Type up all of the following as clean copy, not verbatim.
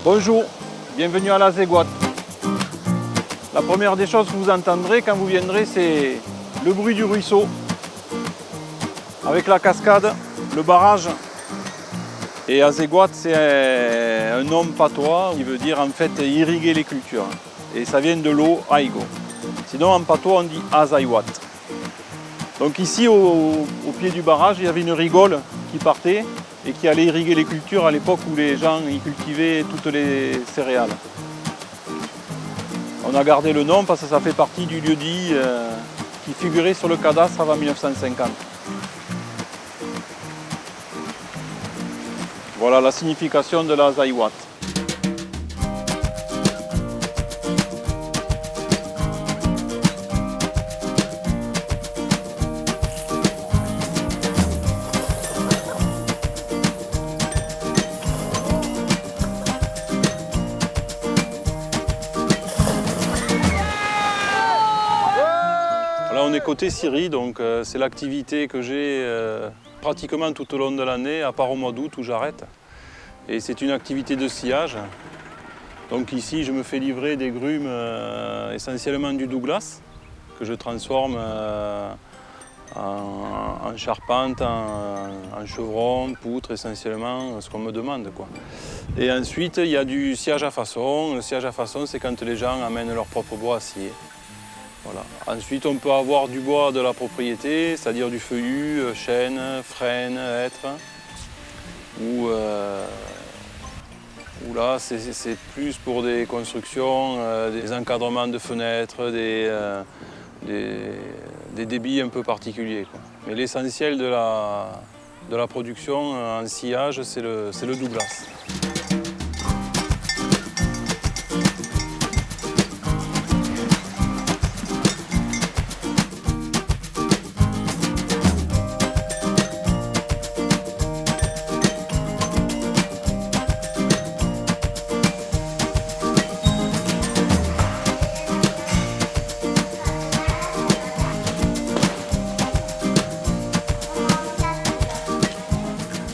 Bonjour, bienvenue à la Zégoite. La première des choses que vous entendrez quand vous viendrez, c'est le bruit du ruisseau, avec la cascade, le barrage. Et à Zégoite, c'est un nom patois qui veut dire en fait irriguer les cultures. Et ça vient de l'eau aigo. Sinon en patois on dit azaiwat. Donc ici au pied du barrage, il y avait une rigole qui partait et qui allait irriguer les cultures à l'époque où les gens y cultivaient toutes les céréales. On a gardé le nom parce que ça fait partie du lieu-dit qui figurait sur le cadastre avant 1950. Voilà la signification de la Zaiwat. Là on est côté Syrie, donc c'est l'activité que j'ai pratiquement tout au long de l'année, à part au mois d'août où j'arrête. Et c'est une activité de sciage. Donc ici je me fais livrer des grumes essentiellement du Douglas, que je transforme en charpente, en chevron, poutre essentiellement, ce qu'on me demande, quoi. Et ensuite il y a du sciage à façon. Le sciage à façon c'est quand les gens amènent leur propre bois à scier. Voilà. Ensuite, on peut avoir du bois de la propriété, c'est-à-dire du feuillu, chêne, frêne, hêtre. Ou là, c'est plus pour des constructions, des encadrements de fenêtres, des débits un peu particuliers, quoi. Mais l'essentiel de la production en sciage, c'est le Douglas.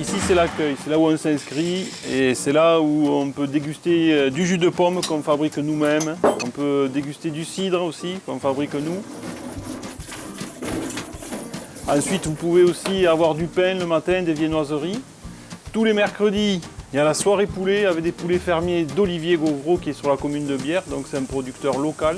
Ici c'est l'accueil, c'est là où on s'inscrit et c'est là où on peut déguster du jus de pomme qu'on fabrique nous-mêmes. On peut déguster du cidre aussi qu'on fabrique nous. Ensuite vous pouvez aussi avoir du pain le matin, des viennoiseries. Tous les mercredis, il y a la soirée poulet avec des poulets fermiers d'Olivier Gauvreau qui est sur la commune de Bière, donc c'est un producteur local.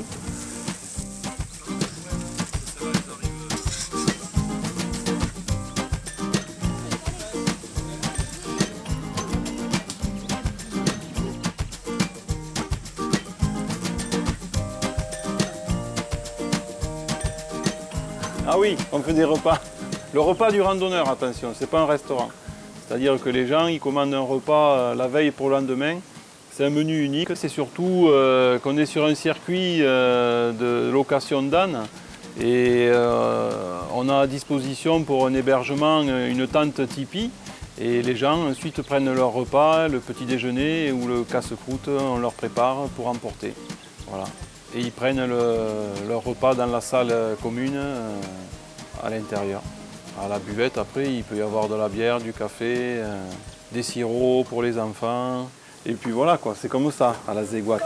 Ah oui, on fait des repas. Le repas du randonneur, attention, c'est pas un restaurant. C'est-à-dire que les gens, ils commandent un repas la veille pour le lendemain. C'est un menu unique. C'est surtout qu'on est sur un circuit de location d'ânes. Et on a à disposition pour un hébergement une tente tipi. Et les gens ensuite prennent leur repas, le petit déjeuner ou le casse-croûte, on leur prépare pour emporter. Voilà. Et ils prennent leur repas dans la salle commune à l'intérieur. À la buvette, après, il peut y avoir de la bière, du café, des sirops pour les enfants. Et puis voilà, quoi, c'est comme ça à la Zégoite.